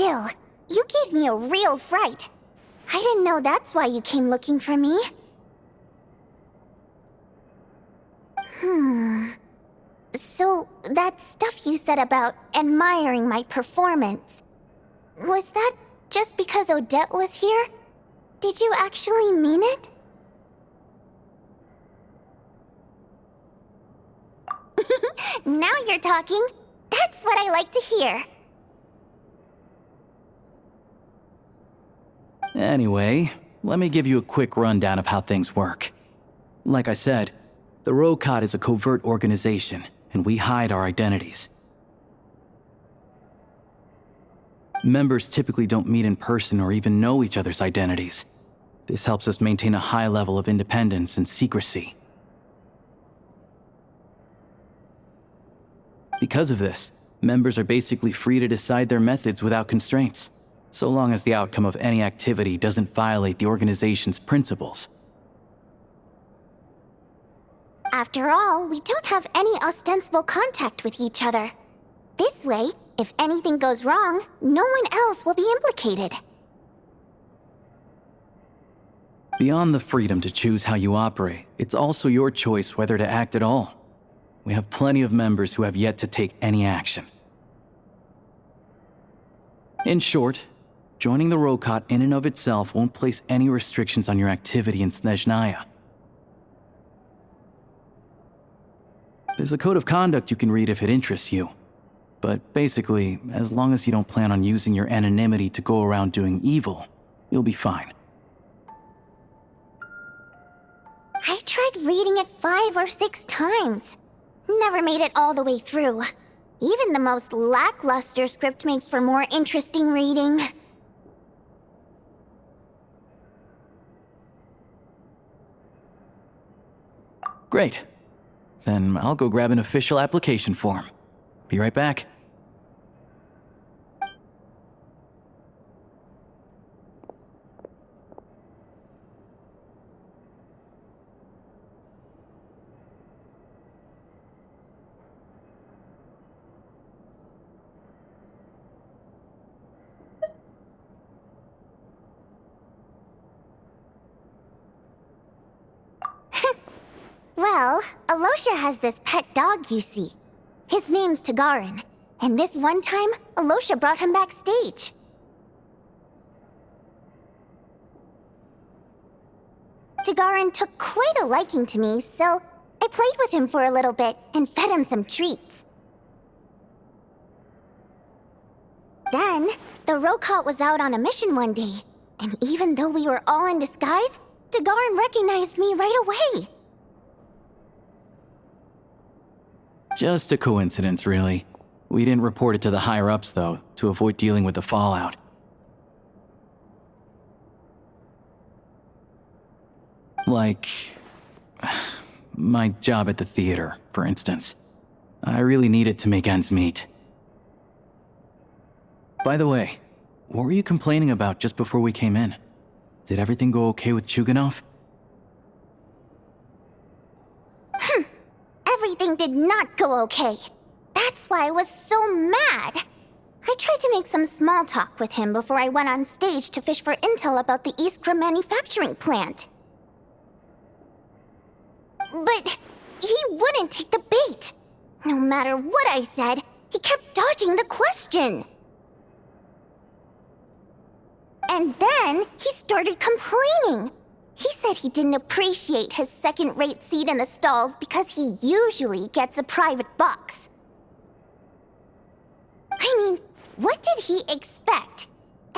Still, you gave me a real fright. I didn't know that's why you came looking for me. So, that stuff you said about admiring my performance, was that just because Odette was here? Did you actually mean it? Now you're talking. That's what I like to hear. Anyway, let me give you a quick rundown of how things work. Like I said, the Rokot is a covert organization, and we hide our identities. Members typically don't meet in person or even know each other's identities. This helps us maintain a high level of independence and secrecy. Because of this, members are basically free to decide their methods without constraints, so long as the outcome of any activity doesn't violate the organization's principles. After all, we don't have any ostensible contact with each other. This way, if anything goes wrong, no one else will be implicated. Beyond the freedom to choose how you operate, it's also your choice whether to act at all. We have plenty of members who have yet to take any action. In short, joining the Rokot in and of itself won't place any restrictions on your activity in Snezhnaya. There's a code of conduct you can read if it interests you. But basically, as long as you don't plan on using your anonymity to go around doing evil, you'll be fine. I tried reading it 5 or 6 times. Never made it all the way through. Even the most lackluster script makes for more interesting reading. Great. Then I'll go grab an official application form. Be right back. Well, Alosha has this pet dog, you see. His name's Tagarin, and this one time, Alosha brought him backstage. Tagarin took quite a liking to me, so I played with him for a little bit and fed him some treats. Then, the Rokot was out on a mission one day, and even though we were all in disguise, Tagarin recognized me right away. Just a coincidence, really. We didn't report it to the higher-ups, though, to avoid dealing with the fallout. Like, my job at the theater, for instance. I really needed to make ends meet. By the way, what were you complaining about just before we came in? Did everything go okay with Chuganov? Everything did not go okay. That's why I was so mad. I tried to make some small talk with him before I went on stage to fish for intel about the Iskra manufacturing plant. But he wouldn't take the bait. No matter what I said, he kept dodging the question. And then he started complaining. He said he didn't appreciate his second-rate seat in the stalls because he usually gets a private box. I mean, what did he expect?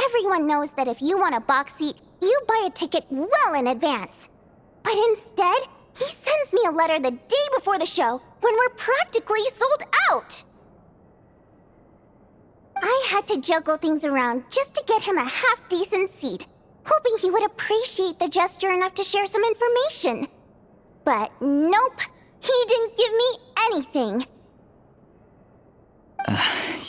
Everyone knows that if you want a box seat, you buy a ticket well in advance. But instead, he sends me a letter the day before the show when we're practically sold out. I had to juggle things around just to get him a half-decent seat, hoping he would appreciate the gesture enough to share some information. But nope, he didn't give me anything.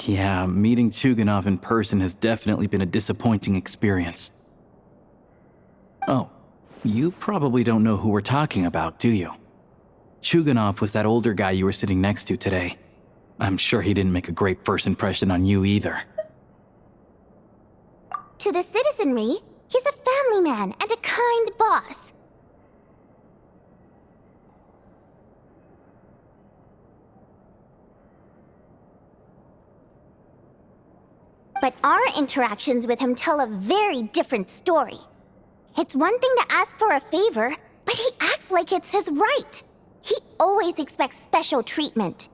Yeah, meeting Chuganov in person has definitely been a disappointing experience. Oh, you probably don't know who we're talking about, do you? Chuganov was that older guy you were sitting next to today. I'm sure he didn't make a great first impression on you either. To the citizenry, he's a family man and a kind boss. But our interactions with him tell a very different story. It's one thing to ask for a favor, but he acts like it's his right. He always expects special treatment.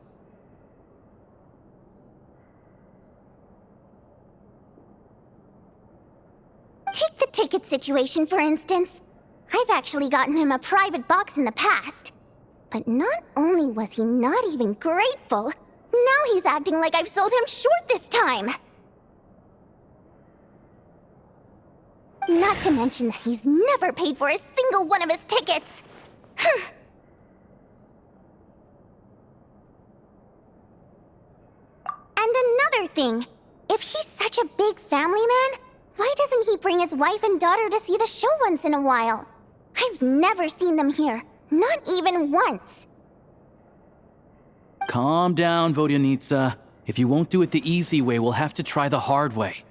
Take the ticket situation, for instance. I've actually gotten him a private box in the past. But not only was he not even grateful, now he's acting like I've sold him short this time. Not to mention that he's never paid for a single one of his tickets. And another thing, if he's such a big family man, why doesn't he bring his wife and daughter to see the show once in a while? I've never seen them here, not even once. Calm down, Vodyanitsa. If you won't do it the easy way, we'll have to try the hard way.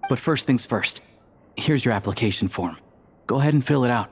But first things first. Here's your application form. Go ahead and fill it out.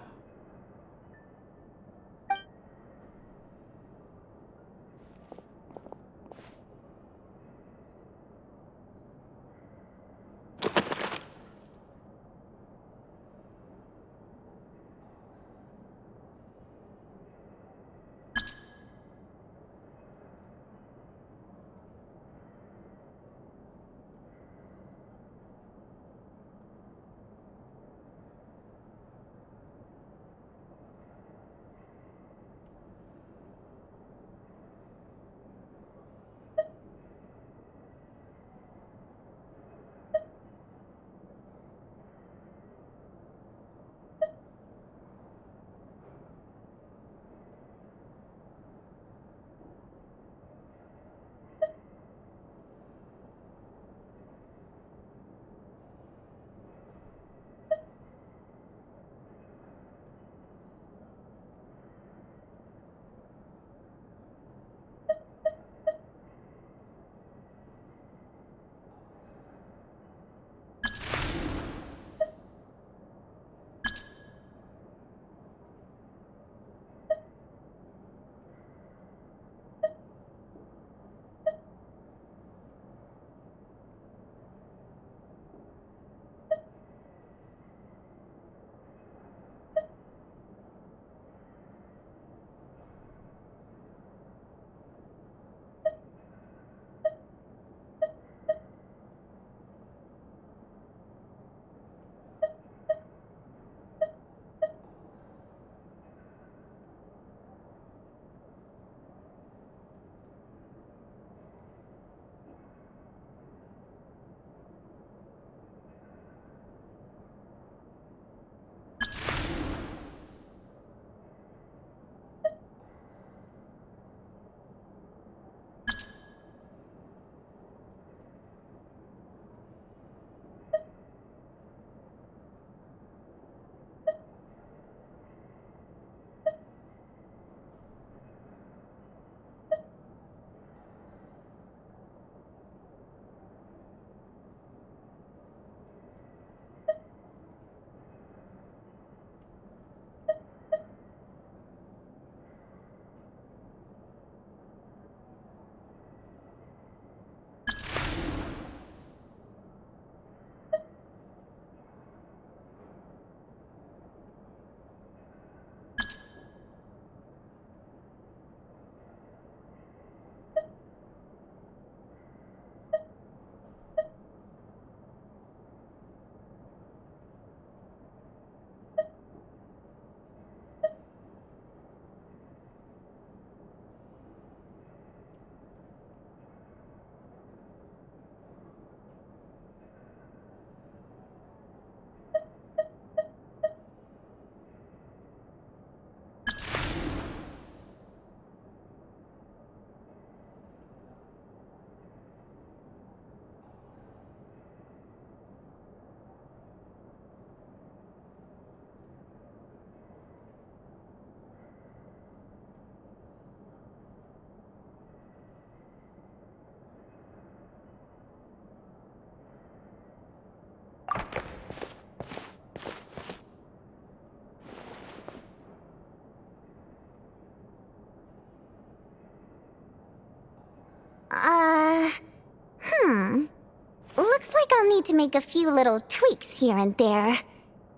Looks like I'll need to make a few little tweaks here and there.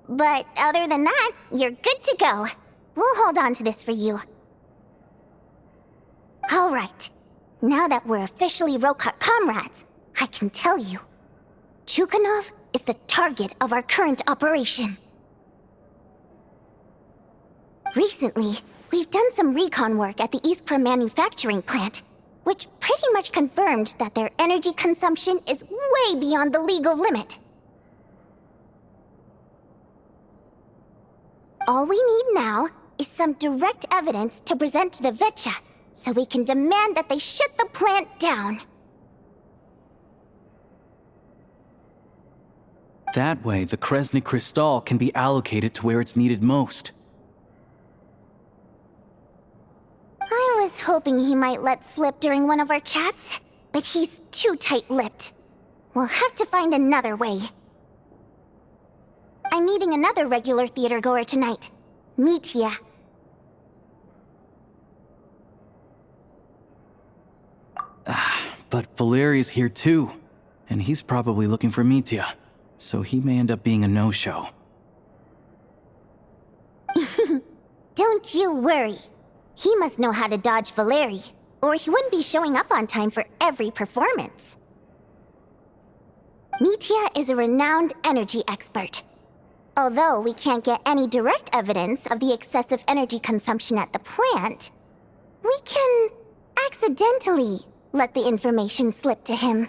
But other than that, you're good to go. We'll hold on to this for you. Alright. Now that we're officially Rokot comrades, I can tell you. Chukhanov is the target of our current operation. Recently, we've done some recon work at the Iskra manufacturing plant, which pretty much confirmed that their energy consumption is way beyond the legal limit. All we need now is some direct evidence to present to the Vetcha, so we can demand that they shut the plant down. That way, the Kresny Crystal can be allocated to where it's needed most. I was hoping he might let slip during one of our chats, but he's too tight-lipped. We'll have to find another way. I'm meeting another regular theater-goer tonight, Mitya. But Valeri's here too, and he's probably looking for Mitya, so he may end up being a no-show. Don't you worry. He must know how to dodge Valeri, or he wouldn't be showing up on time for every performance. Mitya is a renowned energy expert. Although we can't get any direct evidence of the excessive energy consumption at the plant, we can accidentally let the information slip to him.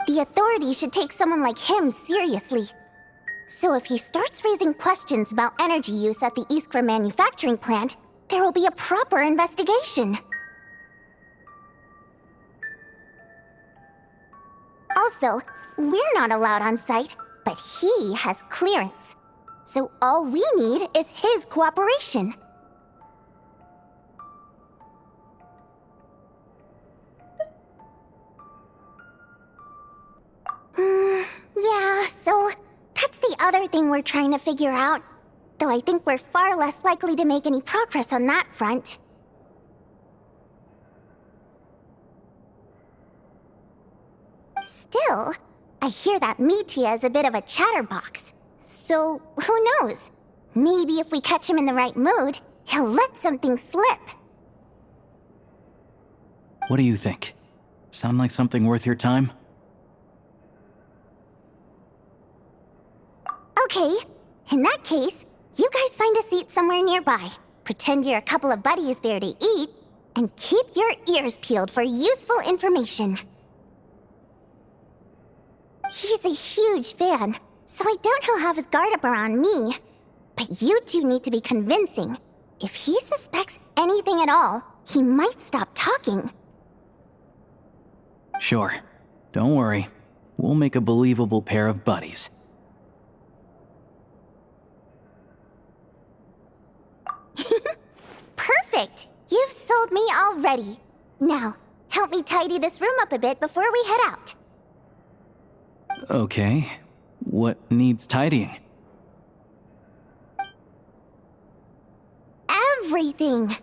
The authorities should take someone like him seriously. So if he starts raising questions about energy use at the Iskra manufacturing plant, there will be a proper investigation. Also, we're not allowed on site, but he has clearance. So all we need is his cooperation. Yeah, so that's the other thing we're trying to figure out. Though I think we're far less likely to make any progress on that front. Still, I hear that Mitya is a bit of a chatterbox. So, who knows? Maybe if we catch him in the right mood, he'll let something slip. What do you think? Sound like something worth your time? Okay, in that case, you guys find a seat somewhere nearby. Pretend you're a couple of buddies there to eat, and keep your ears peeled for useful information. He's a huge fan, so I doubt he'll have his guard up around me. But you two need to be convincing. If he suspects anything at all, he might stop talking. Sure. Don't worry. We'll make a believable pair of buddies. Perfect! You've sold me already. Now, help me tidy this room up a bit before we head out. Okay. What needs tidying? Everything!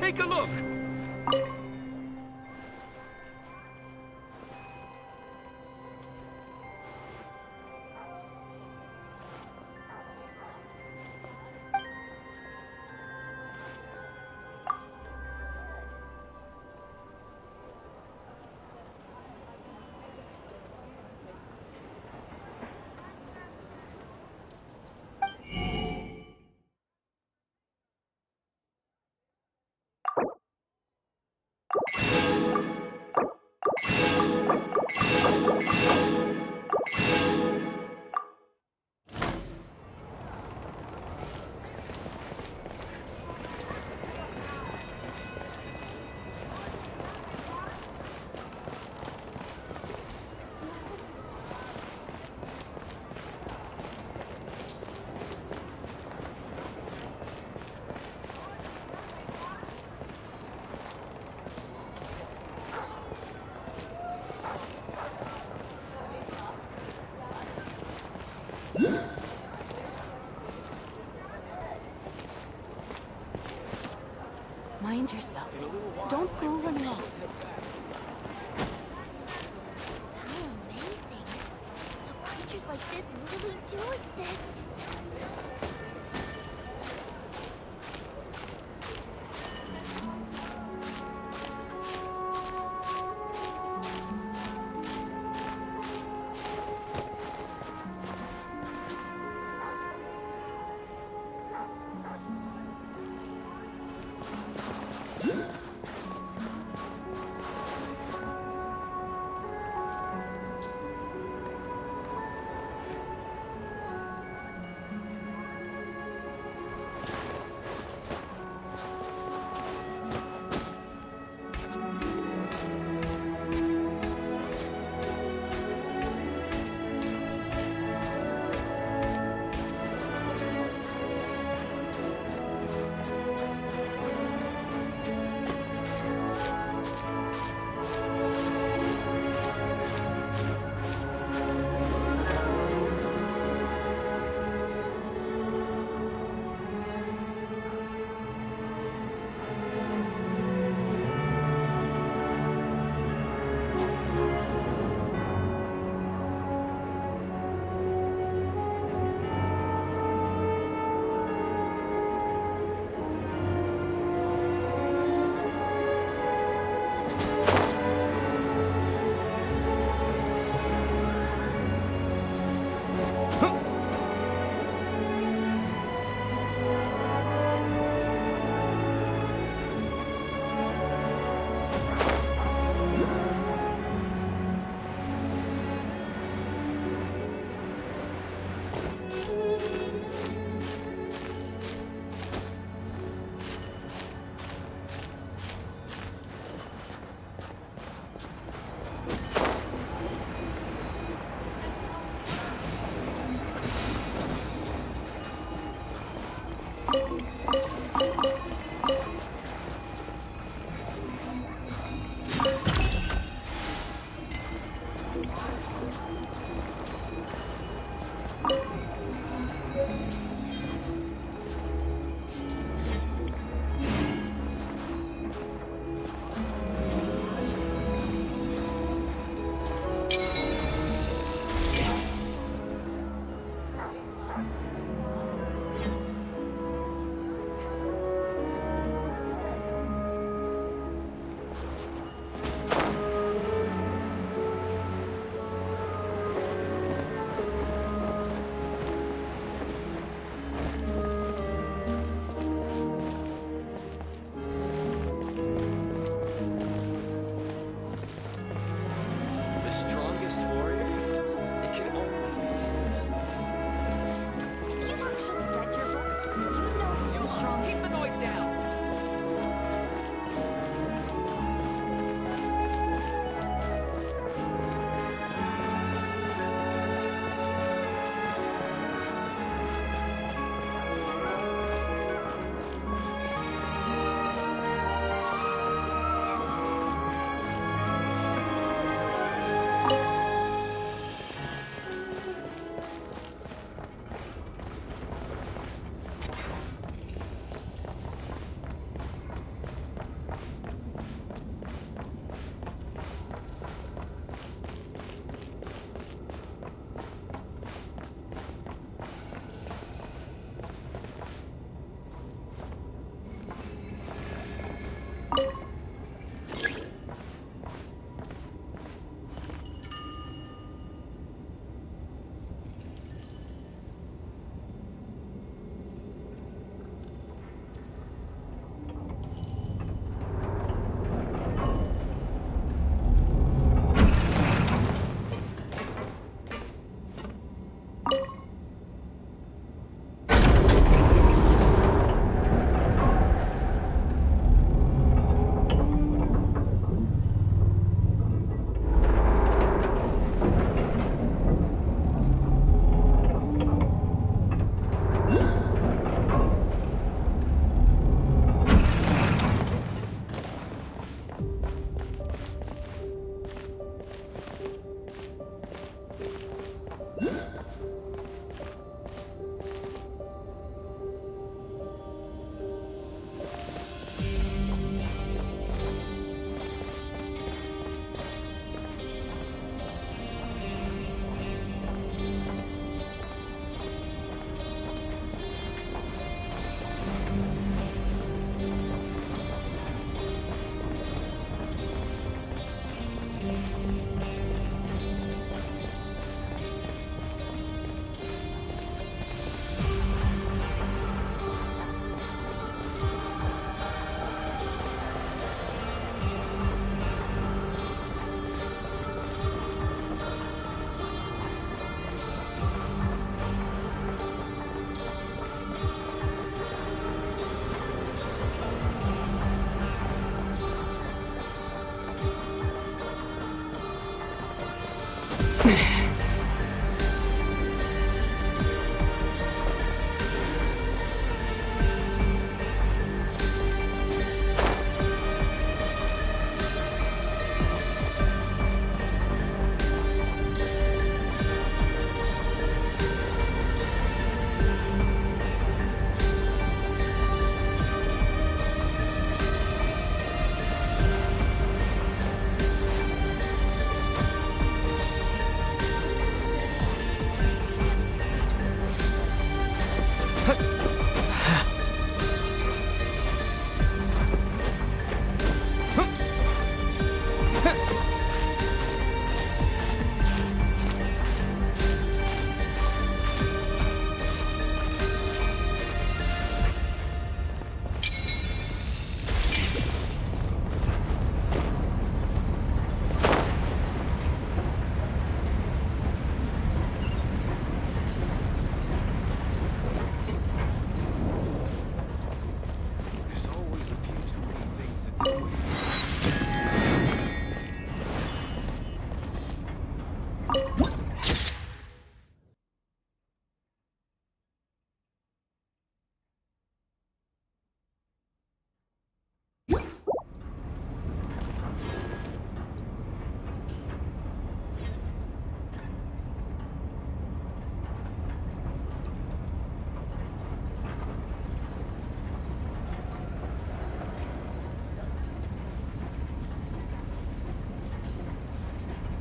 Take a look! Mind yourself. Don't go running off. How amazing. So creatures like this really do exist.